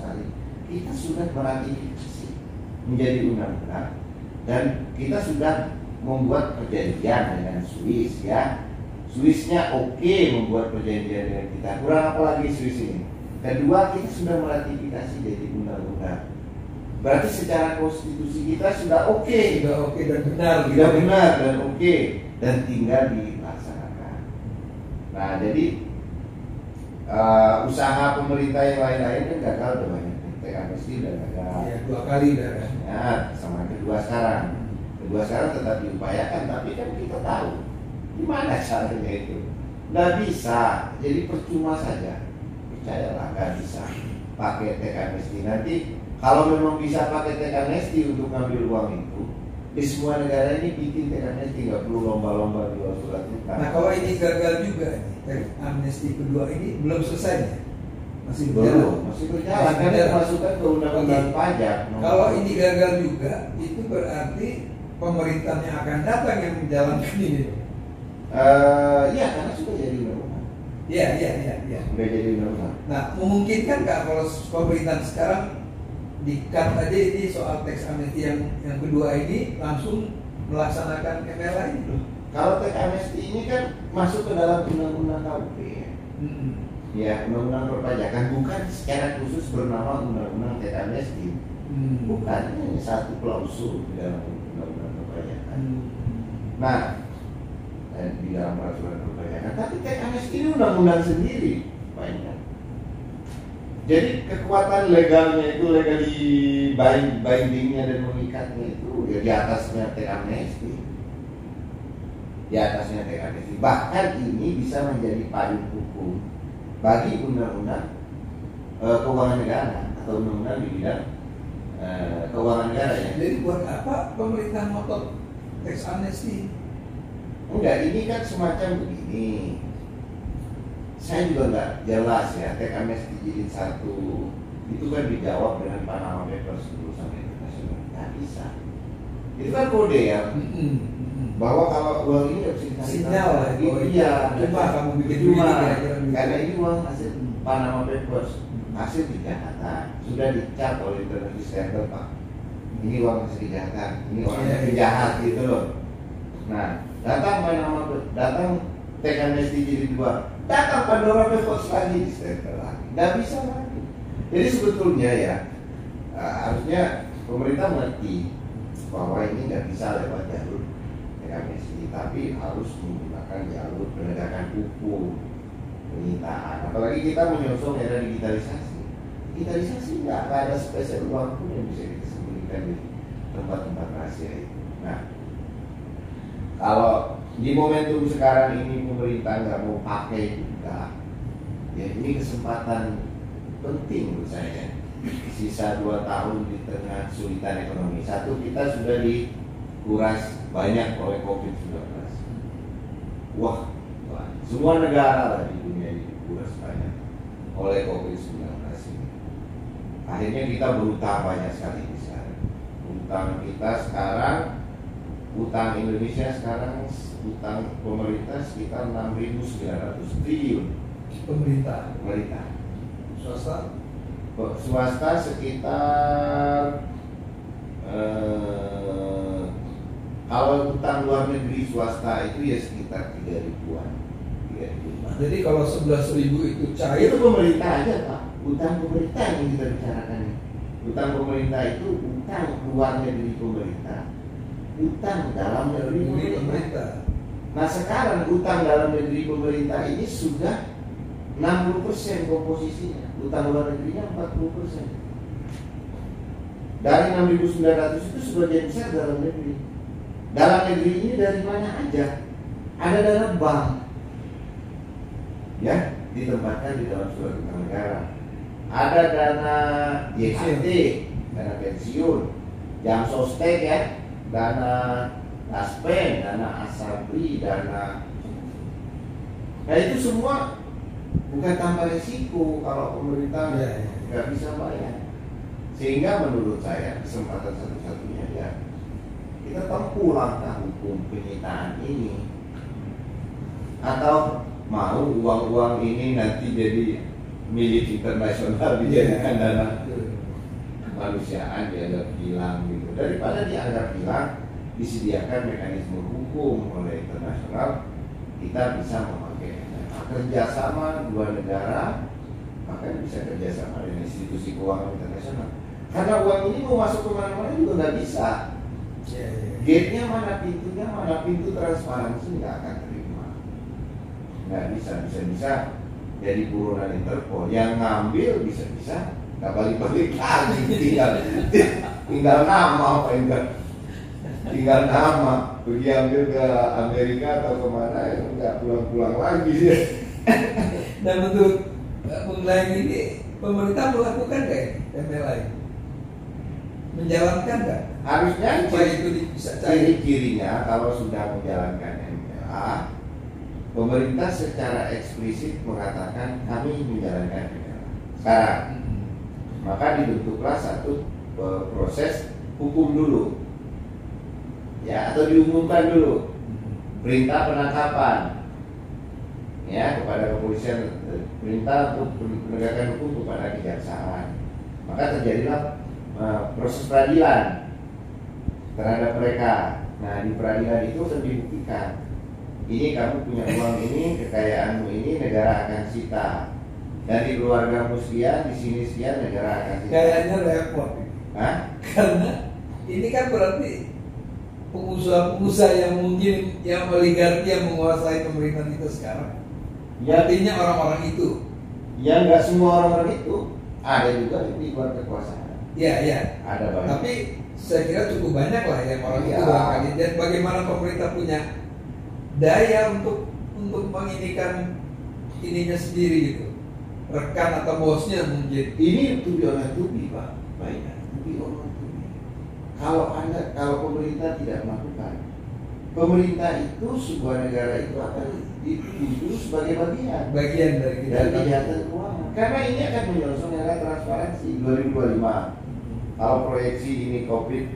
sekali kita sudah meratifikasi menjadi undang-undang dan kita sudah membuat perjanjian dengan Swiss ya. Swissnya oke membuat perjanjian dengan kita. Kurang apa lagi Swiss ini? Kedua, kita sudah meratifikasi jadi undang-undang. Berarti secara konstitusi kita sudah oke. Sudah oke dan benar. Sudah benar dan oke dan tinggal dilaksanakan. Nah, jadi usaha pemerintah yang lain-lain kan gagal tuh banyak. Teks amnesti udah gagal. Ya, 2 kali udah kan. Ya, sama kedua sekarang. Kedua sekarang tetap diupayakan, tapi kan kita tahu gimana caranya itu. Nggak bisa, jadi percuma saja. Percayalah, nggak bisa pakai teks amnesti. Nanti kalau memang bisa pakai teks amnesti untuk ngambil uang itu, di semua negara ini bikin teks amnesti, nggak perlu lomba-lomba jual surat utang. Nah, kalau ini gagal juga, teks amnesti kedua ini belum selesai ya? Masih berjalan. Masih berjalan. Kan masukkan ke undang-undang pajak. Kalau ini gagal juga, itu berarti pemerintah yang akan datang yang menjalankan ini. Iya, karena sudah jadi undang-undang. Iya. Sudah jadi undang-undang. Nah, memungkinkan nggak kalau pemerintahan sekarang di-cut aja ini soal teks amnesti yang kedua ini langsung melaksanakan MLA ini? Kalau teks amnesti ini kan masuk ke dalam undang-undang KUP ya. Ya, undang-undang perpajakan bukan secara khusus bernama undang-undang teks amnesti. Bukan, ini satu klausul di dalam undang-undang perpajakan. Nah, di dalam peraturan perpajakan, tapi teks amnesti ini undang-undang sendiri banyak. Jadi kekuatan legalnya itu legally bindingnya dan mengikatnya itu ya di atasnya teks amnesti. Di atasnya teks amnesti. Bahkan ini bisa menjadi payung hukum bagi undang-undang keuangan negara atau undang-undang di bidang keuangan negara ya. Jadi buat apa pemerintah ngotot teks amnesti? Enggak, ini kan semacam begini. Saya juga nggak jelas ya teks amnesti jilid 1 itu kan dijawab dengan Panama Papers dulu sampai internasional. Nggak bisa. Itu kan kode ya. Bahwa kalau uang ini nggak bisa ditarik sinyal lah. Iya. Coba kamu bikin cuma kira-kira karena ini uang hasil Panama Papers, hasil kejahatan sudah dicap oleh International Standard Pak. Ini uang hasil kejahatan, ini orangnya penjahat gitu loh. Nah, datang teks amnesti jilid 2, datang Pandora Papers lagi di Standard lagi, nggak bisa lagi. Jadi sebetulnya ya harusnya pemerintah mengerti bahwa ini nggak bisa lewat jalur amnesti, tapi harus menggunakan jalur penegakan hukum, penyitaan. Apalagi kita menyosong era digitalisasi. Digitalisasi nggak ada spesial uang pun yang bisa kita sembunyikan di tempat-tempat rahasia itu. Nah, kalau di momentum sekarang ini pemerintah nggak mau pakai juga, ya ini kesempatan penting menurut saya. Sisa 2 tahun di tengah kesulitan ekonomi. Satu, kita sudah dikuras banyak oleh COVID-19. Wah, semua negara lah di dunia ini dikuras banyak oleh COVID-19 ini. Akhirnya kita berutang banyak sekali di sana. Utang kita sekarang, utang Indonesia sekarang, utang pemerintah sekitar 6.900 triliun. Pemerintah. Swasta sekitar kalau utang luar negeri swasta itu ya sekitar 3.000-an. Jadi kalau 11.000 itu cair, itu pemerintah aja Pak. Utang pemerintah yang kita bicarakan. Utang pemerintah itu utang luar negeri pemerintah, utang dalam negeri pemerintah. Nah sekarang utang dalam negeri pemerintah ini sudah 60% komposisinya, utang luar negerinya 40%. Dari 6.900 itu sebagian besar dalam negeri. Dalam negeri ini dari mana aja? Ada dana bank, ya, ditempatkan di dalam surat utang negara. Ada dana JHT, dana pensiun, jam sostek ya, dana taspen, dana asabri, dana. Nah itu semua bukan tanpa risiko kalau pemerintah nggak bisa bayar. Sehingga menurut saya kesempatan satu-satunya ya kita tempuh langkah hukum penyitaan ini. Atau mau uang-uang ini nanti jadi milik internasional dijadikan dana kemanusiaan dianggap hilang gitu. Daripada dianggap hilang, disediakan mekanisme hukum oleh internasional, kita bisa memakai kerjasama dua negara, maka bisa kerjasama dengan institusi keuangan internasional. Karena uang ini mau masuk kemana-mana juga nggak bisa. Gate-nya mana, pintunya mana, pintu transparansi nggak akan terima. Nggak bisa jadi buronan Interpol. Yang ngambil bisa nggak balik-balik lagi, tinggal nama apa enggak. Tinggal nama, pergi ambil ke Amerika atau kemana, ya nggak pulang-pulang lagi sih. Dan menurut Bung Lain ini, pemerintah melakukan nggak MLA? Menjalankan nggak? Harusnya supaya itu bisa cair. Ciri-cirinya kalau sudah menjalankan MLA, pemerintah secara eksplisit mengatakan kami menjalankan MLA. Sekarang, maka dibentuklah satu proses hukum dulu, ya, atau diumumkan dulu perintah penangkapan, ya, kepada kepolisian, perintah untuk penegakan hukum kepada kejaksaan. Maka terjadilah proses peradilan terhadap mereka. Nah, di peradilan itu akan dibuktikan, ini kamu punya uang ini, kekayaanmu ini, negara akan sita. Dari keluargamu sekian, di sini sekian, negara akan sita. Kayaknya repot. Hah? Karena ini kan berarti pengusaha-pengusaha yang mungkin yang oligarki yang menguasai pemerintahan itu sekarang. Ya, artinya orang-orang itu. Ya, nggak semua orang-orang itu, ada juga yang di luar kekuasaan. Ya. Ada banyak. Tapi saya kira cukup banyak lah yang orang itu barangkali. Dan bagaimana pemerintah punya daya untuk menginikan ininya sendiri gitu, rekan atau bosnya mungkin. Ini to be honest, Pak. Baik, to be honest. Kalau pemerintah tidak melakukan, pemerintah itu sebuah negara itu akan dituduh sebagai bagian dari kejahatan keuangan. Karena ini akan menyongsong era transparansi 2025. Kalau proyeksi ini COVID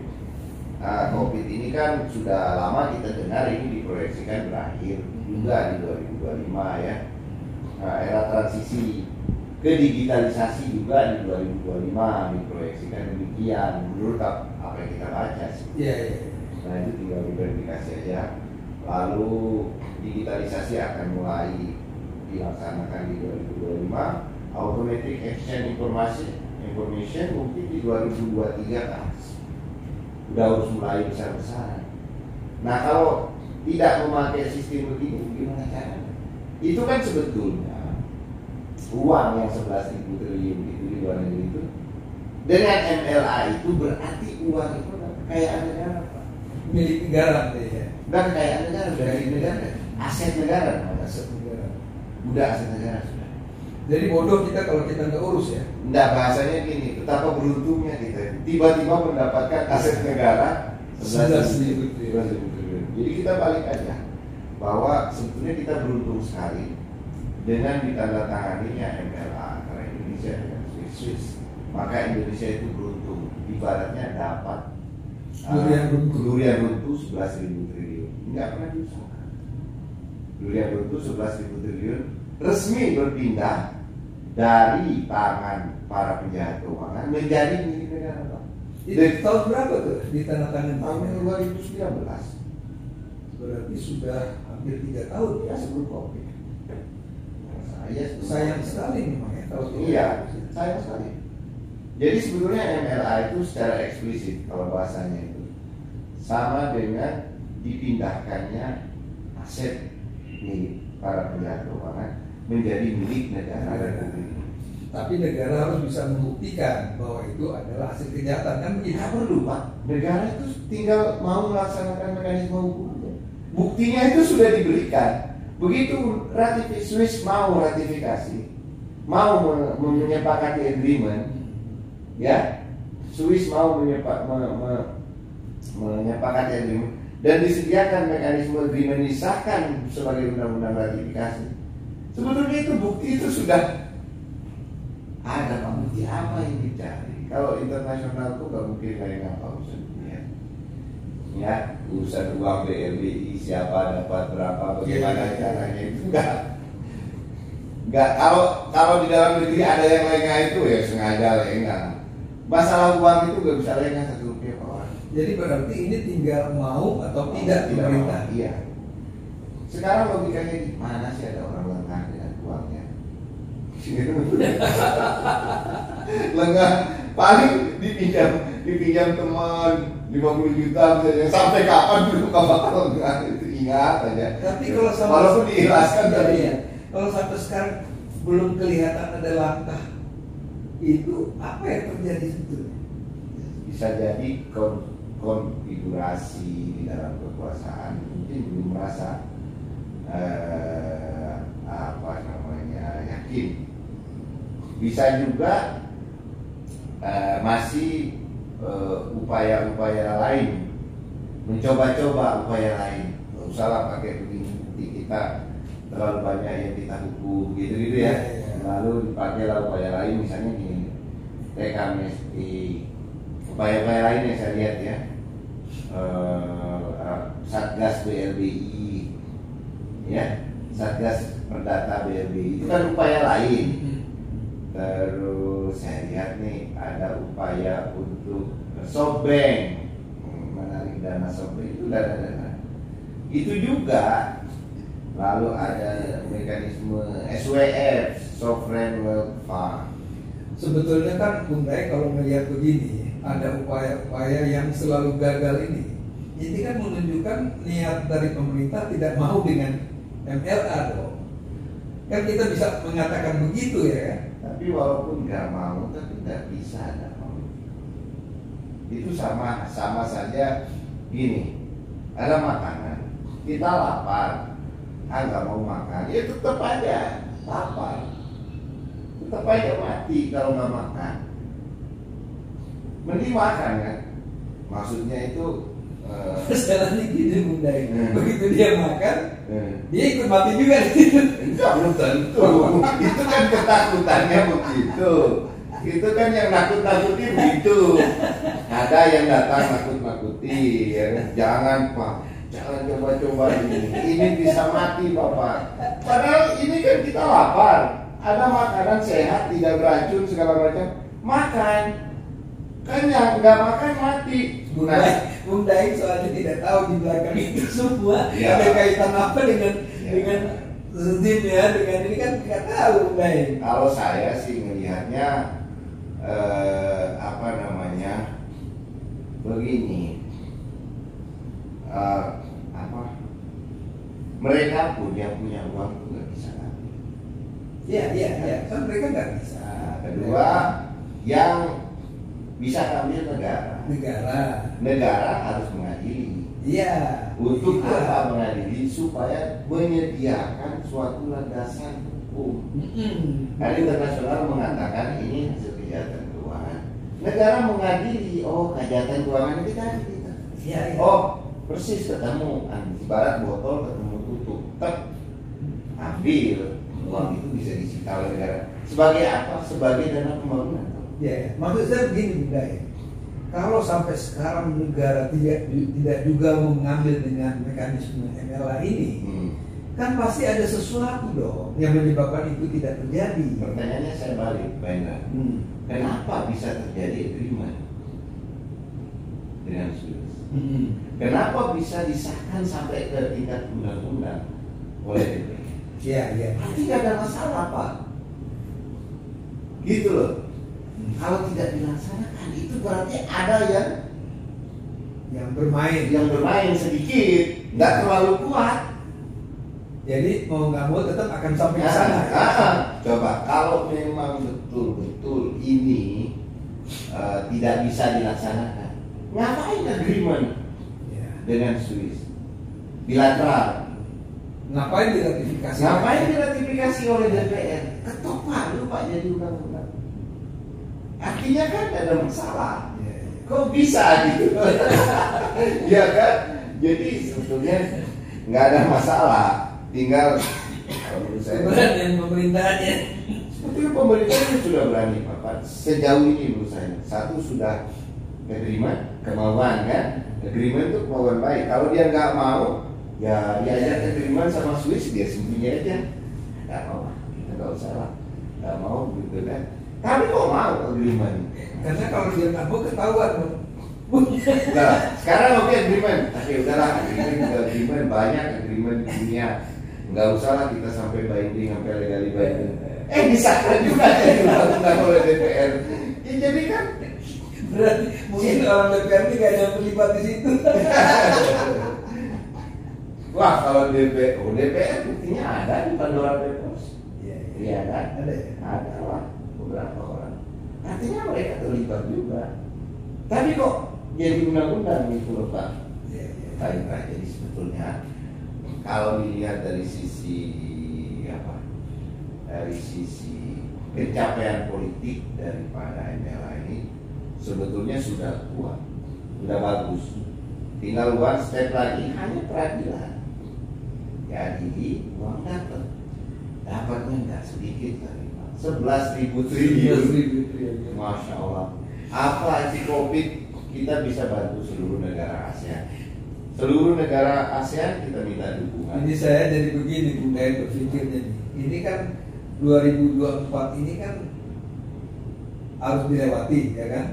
ini kan sudah lama kita dengar ini diproyeksikan berakhir juga di 2025 ya. Nah, era transisi ke digitalisasi juga di 2025 diproyeksikan demikian menurut apa yang kita baca sih. Iya. Nah, itu tinggal diverifikasi aja. Lalu digitalisasi akan mulai dilaksanakan di 2025. Automatic exchange information mungkin di 2023 kan udah harus mulai besar-besaran. Nah, kalau tidak memakai sistem begini gimana caranya? Itu kan sebetulnya uang yang 11.000 triliun itu di luar negeri itu dengan MLA itu berarti uang itu kekayaan negara, Pak. Milik negara ya. Bukan kekayaan negara, dari negara, aset negara, udah aset negara sudah. Jadi bodoh kita kalau kita nggak urus ya. Nggak, bahasanya gini, betapa beruntungnya kita tiba-tiba mendapatkan aset negara 11.000 triliun. Jadi kita balik aja bahwa sebetulnya kita beruntung sekali dengan ditandatanganinya MLA antara Indonesia dan Swiss. Maka Indonesia itu beruntung, ibaratnya dapat durian runtuh 11.000 triliun. Nggak pernah diusahakan. Durian runtuh 11.000 triliun resmi berpindah dari tangan para penjahat keuangan menjadi milik negara, Pak. Itu tahun berapa tuh ditandatangani? Tahun 2019. Berarti sudah hampir 3 tahun Ya, sebelum COVID. Sayang sekali memang ya kalau iya, sayang sekali. Jadi sebetulnya MLA itu secara eksplisit kalau bahasanya itu sama dengan dipindahkannya aset milik para penjahat keuangan menjadi milik negara Republik. Tapi negara harus bisa membuktikan bahwa itu adalah hasil kejahatan kan begitu. Tidak perlu, Pak. Negara itu tinggal mau melaksanakan mekanisme hukumnya. Buktinya itu sudah diberikan. Begitu Swiss mau ratifikasi, mau menyepakati agreement, ya, Swiss mau menyepakati agreement dan disediakan mekanisme agreement disahkan sebagai undang-undang ratifikasi. Sebetulnya itu bukti itu sudah ada, Pak. Bukti apa yang dicari? Kalau internasional tuh nggak mungkin lain apa urusannya. Ya, urusan uang BLBI siapa dapat berapa, bagaimana caranya itu enggak. Nggak, kalau di dalam negeri ada yang lengah itu ya sengaja lengah. Masalah uang itu nggak bisa lengah 1 rupiah per orang. Jadi berarti ini tinggal mau atau tidak pemerintah. Iya. Sekarang logikanya gimana sih ada orang lengah dengan uangnya? Lengah paling dipinjam teman 50 juta misalnya, sampai kapan belum bakal lengah, itu ingat aja. Tapi kalau walaupun diikhlaskan tadi ya, kalau sampai sekarang belum kelihatan ada langkah, itu apa yang terjadi sebetulnya? Bisa jadi konfigurasi di dalam kekuasaan mungkin belum merasa yakin. Bisa juga masih upaya-upaya lain, mencoba-coba upaya lain. Nggak usah lah pakai begini, kita terlalu banyak yang kita hukum gitu-gitu ya. Lalu dipakailah upaya lain, misalnya gini, teks amnesti, upaya-upaya lain yang saya lihat ya, Satgas BLBI, ya, Satgas Perdata BLBI itu kan upaya lain. Terus saya lihat nih ada upaya untuk softbank, menarik dana softbank itu dana. Itu juga. Lalu ada mekanisme SWF, Sovereign Wealth Fund. Sebetulnya kan Bung Dai kalau melihat begini, ada upaya-upaya yang selalu gagal ini kan menunjukkan niat dari pemerintah tidak mau dengan MLA dong. Kan kita bisa mengatakan begitu ya kan? Tapi walaupun nggak mau, tapi nggak bisa ada mau. Itu sama saja gini. Ada makanan, kita lapar, nggak mau makan, ya tetap aja lapar, tetap aja mati kalau nggak makan. Mending makan kan? Maksudnya itu masalahnya gini Bung Dai, begitu dia makan, dia ikut mati juga di situ. Enggak, belum tentu. Itu kan ketakutannya begitu. Itu kan yang nakut-nakuti begitu. Ada yang datang nakut-nakuti, ya. Jangan Pak, jangan coba-coba ini bisa mati Bapak. Padahal ini kan kita lapar, ada makanan sehat, tidak beracun segala macam, makan. Kan yang nggak makan mati. Bung Dai soalnya tidak tahu di belakang itu semua ada kaitan apa dengan rezim ya, dengan ini kan nggak tahu Bung Dai. Kalau saya sih melihatnya begini, mereka pun yang punya uang itu nggak bisa ngambil. Iya, kan mereka nggak bisa. Kedua, yang bisa ngambil negara harus mengadili. Iya. Untuk apa mengadili? Supaya menyediakan suatu landasan hukum. Karena internasional mengatakan ini hasil kejahatan keuangan. Negara mengadili, kejahatan keuangan kita. Iya. Persis ketemu, ibarat botol ketemu tutup, ambil uang itu bisa disita oleh negara. Sebagai apa? Sebagai dana pembangunan. Ya, maksud saya begini Bung Dai, kalau sampai sekarang negara tidak juga mengambil dengan mekanisme MLA ini, kan pasti ada sesuatu dong yang menyebabkan itu tidak terjadi. Pertanyaannya saya balik, Pak Indra. Kenapa bisa terjadi agreement dengan Swiss? Kenapa bisa disahkan sampai ke tingkat undang-undang oleh DPR? Iya. Berarti tidak ada masalah Pak. Gitu loh. Kalau tidak dilaksanakan itu berarti ada yang bermain sedikit, nggak terlalu kuat. Jadi mau nggak mau tetap akan sampai ke sana. Coba kalau memang betul-betul ini tidak bisa dilaksanakan, ngapain agreement dengan Swiss bilateral? Ngapain diratifikasi oleh DPR? Ketok palu Pak jadi undang-undang. Artinya kan ada masalah. Kok bisa gitu? Ya kan? Jadi sebetulnya nggak ada masalah. Tinggal kalau menurut saya pemerintahannya. Sebetulnya pemerintahnya sudah berani Pak. Sejauh ini menurut saya. Satu sudah agreement, kemauan kan? Agreement itu kemauan baik. Kalau dia nggak mau, ya diajak agreement sama Swiss, dia sembunyi aja. Nggak mau. Kita nggak usah lah, nggak mau gitu kan. Tapi kok mau agreement? Karena kalau dia nggak mau ketahuan. Nah, sekarang oke agreement. Tapi udahlah, agreement banyak agreement di dunia. Nggak usah lah kita sampai binding, sampai legally binding. Disahkan juga jadi undang-undang oleh DPR. Ya, jadi kan berarti mungkin orang DPR ini nggak ada yang terlibat di situ. Wah, kalau DPR buktinya ada di Pandora Papers. Iya kan? Ada ya? Ada lah beberapa orang. Artinya mereka terlibat juga. Tapi kok jadi undang-undang itu loh Pak? Paling jadi sebetulnya kalau dilihat dari sisi apa? Dari sisi pencapaian politik daripada MLA ini sebetulnya sudah kuat, sudah bagus. Tinggal one step lagi hanya peradilan. Jadi uang dapatnya nggak sedikit tadi Pak. 11.000 triliun. Masya Allah. Apa sih COVID kita bisa bantu seluruh negara ASEAN. Seluruh negara ASEAN kita minta dukungan. Ini saya jadi begini budaya berpikirnya nih. Ini kan 2024 ini kan harus dilewati ya kan.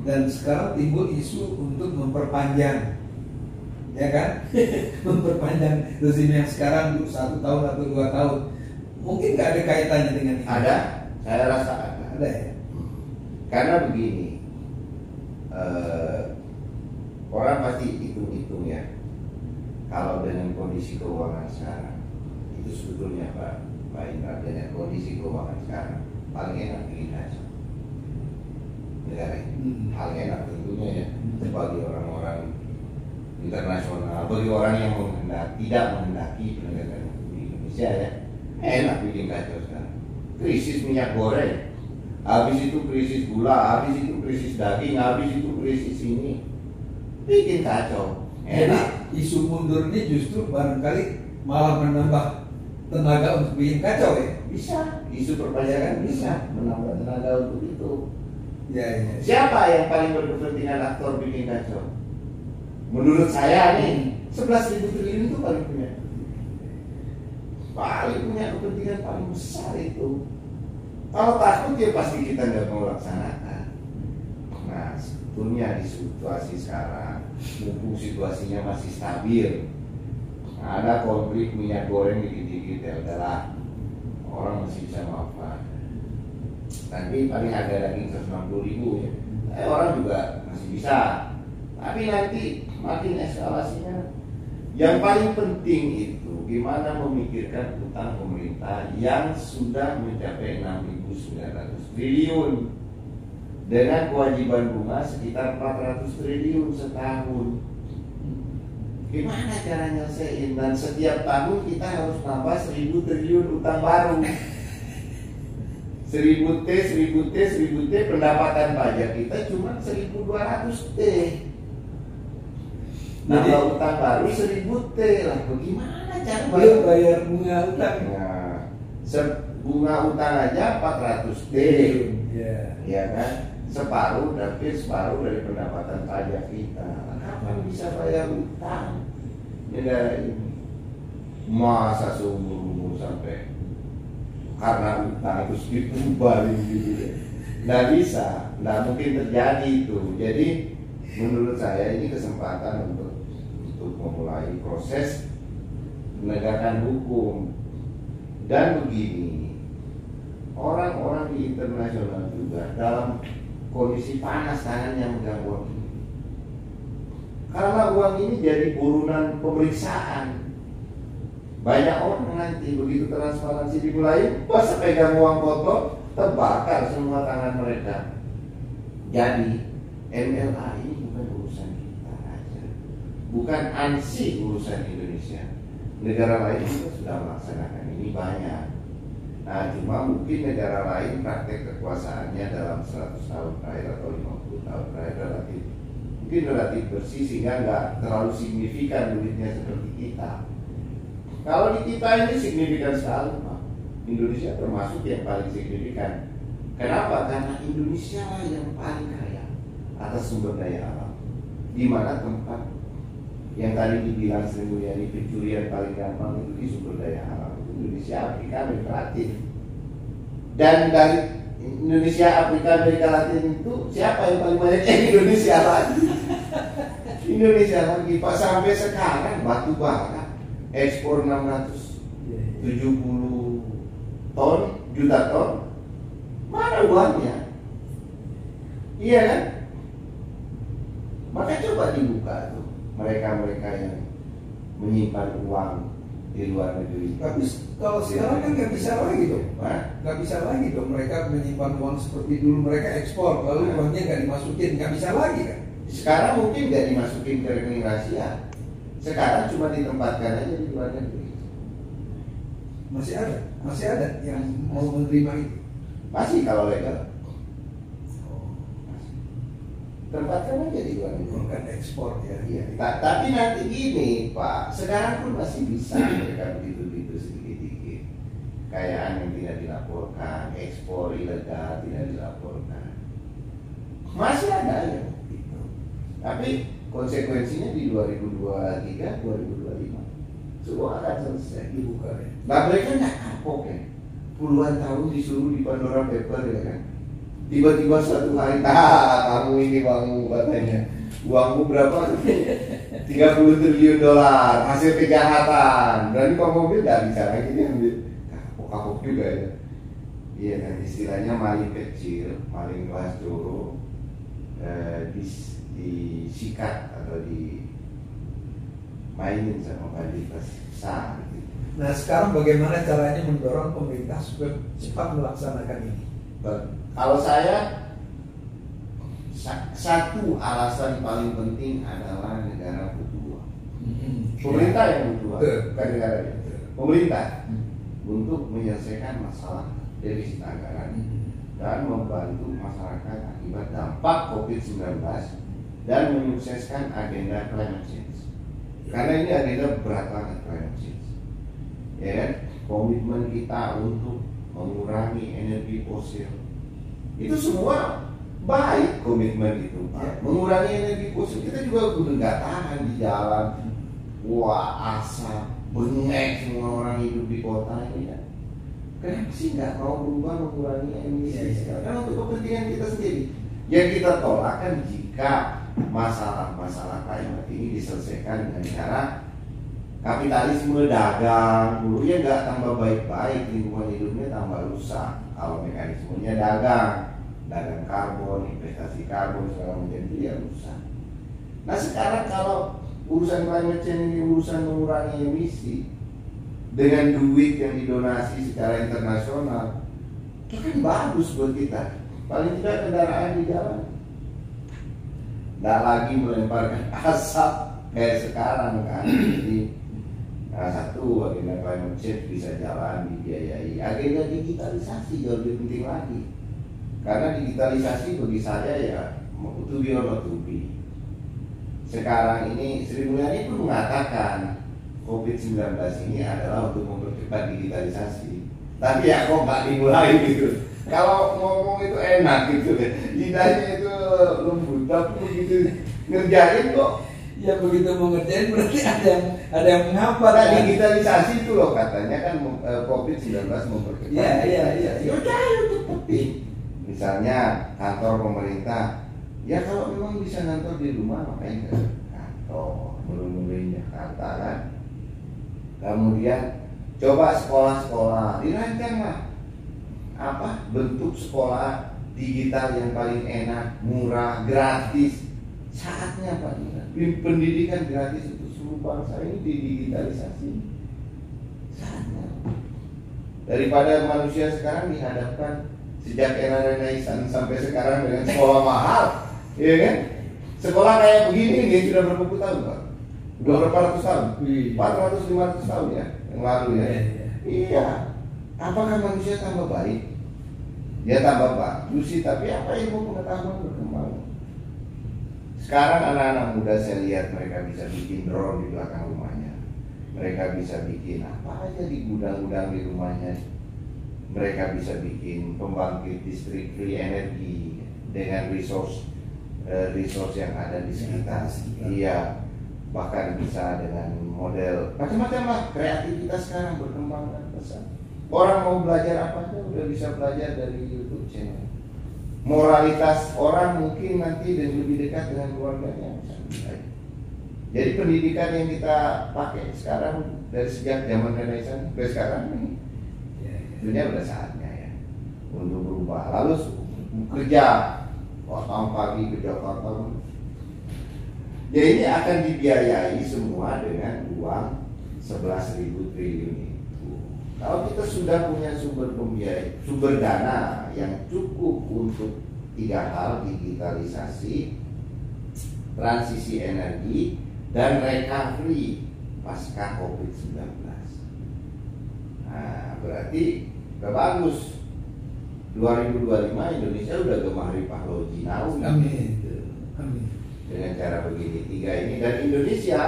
Dan sekarang timbul isu untuk memperpanjang, ya kan? Memperpanjang rezim yang sekarang 1 tahun atau 2 tahun. Mungkin nggak ada kaitannya dengan ini. Ada, saya rasa ada. Ada ya. Karena begini, orang pasti hitung-hitung ya. Kalau dengan kondisi keuangan sekarang, itu sebetulnya Pak Indra, dengan kondisi keuangan sekarang paling enak bikin aja negara ini. Paling enak tentunya ya bagi orang-orang internasional, bagi orang yang tidak menghendaki penegakan hukum di Indonesia ya. Enak bikin kacau sekarang. Krisis minyak goreng, habis itu krisis gula, habis itu krisis daging, habis itu krisis ini, bikin kacau. Enak. Jadi isu mundur ini justru barangkali malah menambah tenaga untuk bikin kacau ya. Bisa, isu perpajakan bisa menambah tenaga untuk itu. Ya. Siapa yang paling berkepentingan aktor bikin kacau? Menurut saya nih, 11.000 triliun itu paling punya kepentingan paling besar itu. Kalau takut ya pasti kita nggak mau laksanakan. Nah, sebetulnya di situasi sekarang, mumpung situasinya masih stabil, ada konflik minyak goreng dikit-dikit ya udahlah, orang masih bisa maafkan. Nanti paling harga daging 160.000 ya, orang juga masih bisa. Tapi nanti makin eskalasinya. Yang paling penting itu gimana memikirkan utang pemerintah yang sudah mencapai 6.900 triliun dengan kewajiban bunga sekitar 400 triliun setahun. Gimana cara nyelesain? Dan setiap tahun kita harus nambah 1.000 triliun utang baru. 1.000 T, pendapatan pajak kita cuma 1.200 T. Nambah utang baru 1.000 T lah. Bagaimana cara bayar bunga utang? Nah, bunga utang aja 400 T. Ya kan? Separuh dari pendapatan pajak kita. Kapan bisa bayar utang negara ini? Masa seumur-umur sampai karena utang terus dikembali gitu ya. Nggak bisa, nggak mungkin terjadi itu. Jadi menurut saya ini kesempatan untuk memulai proses penegakan hukum. Dan begini, orang-orang di internasional juga dalam kondisi panas tangannya megang uang ini. Karena uang ini jadi buronan pemeriksaan. Banyak orang nanti begitu transparansi dimulai, pas pegang uang kotor, terbakar semua tangan mereka. Jadi MLA ini bukan urusan kita aja, bukan ansih urusan Indonesia. Negara lain juga sudah melaksanakan ini banyak. Nah, cuma mungkin negara lain praktek kekuasaannya dalam 100 tahun terakhir atau 50 tahun terakhir relatif bersih sehingga nggak terlalu signifikan duitnya seperti kita. Kalau di kita ini signifikan sekali, Pak. Indonesia termasuk yang paling signifikan. Kenapa? Karena Indonesia yang paling kaya atas sumber daya alam. Di mana tempat yang tadi dibilang Sri Mulyani pencurian paling gampang itu di sumber daya alam. Indonesia Afrika relatif. Dan dari Indonesia, Afrika, Amerika Latin itu siapa yang paling banyak? Indonesia lagi. Indonesia lagi Pak, sampai sekarang batu bara ekspor 670 juta ton, mana uangnya? Iya kan? Maka coba dibuka tuh mereka-mereka yang menyimpan uang di luar negeri. Tapi kalau sekarang kan nggak bisa lagi dong, nggak bisa lagi dong mereka menyimpan uang seperti dulu mereka ekspor, lalu uangnya nggak dimasukin, nggak bisa lagi kan? Sekarang mungkin nggak dimasukin ke rekening rahasia. Sekarang cuma ditempatkan aja di luar negeri. Masih ada yang mau menerima itu. Masih kalau legal. Tempatkan aja di luar negeri. Bukan ekspor ya. Iya. Tapi nanti gini Pak, sekarang pun masih bisa mereka begitu sedikit-sedikit. Kekayaan yang tidak dilaporkan, ekspor ilegal tidak dilaporkan. Masih ada ya. Tapi konsekuensinya di 2023, 2025 semua akan selesai dibuka ya. Nah mereka nggak kapok ya. Puluhan tahun disuruh di Pandora Paper ya kan. Tiba-tiba suatu hari, kamu ini uangmu katanya. Uangmu berapa? 30 triliun dolar hasil kejahatan. Berarti kalau mobil nggak bisa lagi diambil. Kapok-kapok juga ya. Iya kan istilahnya maling kecil, maling kelas doro, disikat atau dimainin sama banditas besar gitu. Nah sekarang bagaimana caranya mendorong pemerintah supaya cepat melaksanakan ini? Kalau saya satu alasan paling penting adalah negara butuh uang. Pemerintah yang butuh uang, bukan negara. Pemerintah untuk menyelesaikan masalah defisit anggaran dan membantu masyarakat akibat dampak COVID-19 dan menyukseskan agenda climate change. Karena ini agenda berat banget climate change. Ya kan? Komitmen kita untuk mengurangi energi fosil itu semua baik, komitmen itu Pak. Mengurangi energi fosil, kita juga udah nggak tahan di jalan. Wah asap, bengek semua orang hidup di kota ini ya. Kenapa sih nggak mau berubah mengurangi emisi? Karena untuk kepentingan kita sendiri. Yang kita tolak kan jika masalah-masalah climate ini diselesaikan dengan cara kapitalisme dagang, dulunya nggak tambah baik-baik, lingkungan hidupnya tambah rusak. Kalau mekanismenya dagang karbon, investasi karbon segala macam itu ya rusak. Nah sekarang kalau urusan climate change ini urusan mengurangi emisi dengan duit yang didonasi secara internasional, itu kan bagus buat kita. Paling tidak kendaraan di jalan nggak lagi melemparkan asap kayak sekarang kan. Jadi satu agenda climate change bisa jalan dibiayai. Agenda digitalisasi jauh lebih penting lagi. Karena digitalisasi bagi saya ya to be or not to be. Sekarang ini Sri Mulyani pun mengatakan COVID-19 ini adalah untuk mempercepat digitalisasi. Tapi ya kok nggak dimulai gitu. Kalau ngomong itu enak gitu deh. Lidahnya itu lembut, tapi begitu ngerjain kok. Ya begitu mau ngerjain berarti ada yang menghambat. Nah, digitalisasi itu loh katanya kan COVID-19 mempercepat. Iya. Yaudah itu penting. Misalnya kantor pemerintah, ya kalau memang bisa kantor di rumah makanya ke kantor, melulu-melulu Jakarta kan. Kemudian coba sekolah-sekolah dirancanglah bentuk sekolah digital yang paling enak, murah, gratis. Saatnya Pak, pendidikan gratis untuk seluruh bangsa ini didigitalisasi. Saatnya. Daripada manusia sekarang dihadapkan sejak era Renaissance sampai sekarang dengan sekolah mahal, iya kan? Sekolah kayak begini nih sudah berapa puluh tahun Pak? Udah berapa ratus tahun? 400-500 tahun ya yang lalu ya. Iya. Apakah manusia tambah baik? Dia tambah bagus sih, tapi apa ilmu pengetahuan berkembang? Sekarang anak-anak muda saya lihat mereka bisa bikin drone di belakang rumahnya. Mereka bisa bikin apa aja di gudang-gudang di rumahnya. Mereka bisa bikin pembangkit listrik free energi dengan resource yang ada di sekitar. Iya, bahkan bisa dengan model macam-macam lah. Kreativitas sekarang berkembang dan besar. Orang mau belajar apa aja udah bisa belajar dari YouTube channel. Moralitas orang mungkin nanti dan lebih dekat dengan keluarganya. Jadi pendidikan yang kita pakai sekarang dari sejak zaman Renaissance sampai sekarang ini, dunia udah saatnya ya untuk berubah. Lalu kerja, datang pagi ke Jakarta. Ya ini akan dibiayai semua dengan uang 11.000 triliun itu. Kalau kita sudah punya sumber dana yang cukup untuk 3 hal, digitalisasi, transisi energi, dan recovery pasca COVID-19. Nah, berarti udah bagus. 2025 Indonesia udah gemah ripah loji now. Amin. Amin. Dengan cara begini 3 ini, dan Indonesia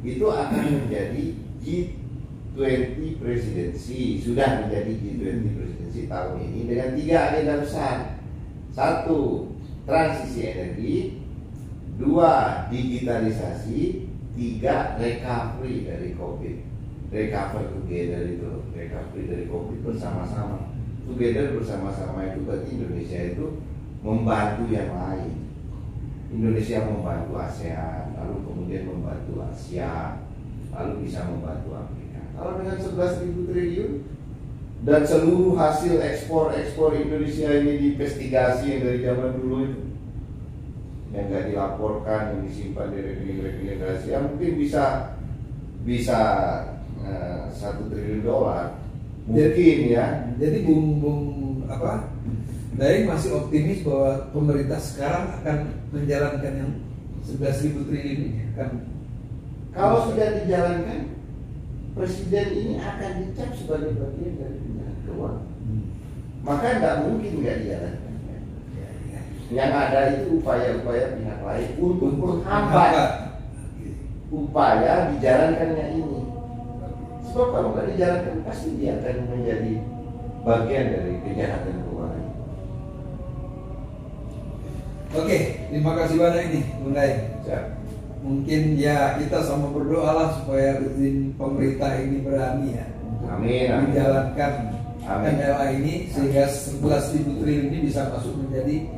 itu akan menjadi G20 presidensi, sudah menjadi G20 presidensi tahun ini dengan 3 agenda besar. 1, transisi energi, 2, digitalisasi, 3, recovery dari COVID. Recover together itu, recovery dari COVID bersama-sama. Together bersama-sama itu berarti Indonesia itu membantu yang lain. Indonesia membantu ASEAN, lalu kemudian membantu Asia, lalu bisa membantu Afrika. Kalau dengan 11.000 triliun dan seluruh hasil ekspor Indonesia ini diinvestigasi yang dari zaman dulu itu, yang nggak dilaporkan, yang disimpan di rekening rahasia, mungkin bisa $1 triliun mungkin ya. Jadi Bung Daeng masih optimis bahwa pemerintah sekarang akan menjalankan yang 11.000 triliun ini akan. Kalau sudah dijalankan, presiden ini akan dicap sebagai bagian dari penyelenggaraan keuangan. Maka nggak mungkin nggak dijalankan. Yang ada itu upaya-upaya pihak lain untuk menghambat upaya dijalankannya ini. Sebab kalau nggak dijalankan pasti dia akan menjadi bagian dari kejahatan keuangan. Oke, terima kasih banyak ini, Bung Daeng. Mungkin ya kita sama berdoa lah supaya rezim pemerintah ini berani ya menjalankan MLA ini sehingga 11.000 triliun ini bisa masuk menjadi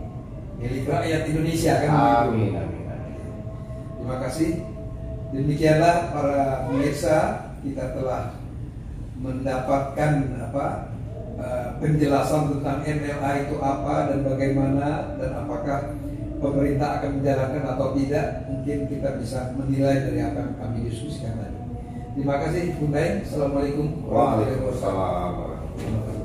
milik rakyat Indonesia kan. Amin. Terima kasih. Demikianlah para pemirsa, kita telah mendapatkan penjelasan tentang MLA itu apa dan bagaimana dan apakah pemerintah akan menjalankan atau tidak. Mungkin kita bisa menilai dari apa yang kami diskusikan tadi. Terima kasih Bung Daeng. Assalamualaikum warahmatullahi wabarakatuh.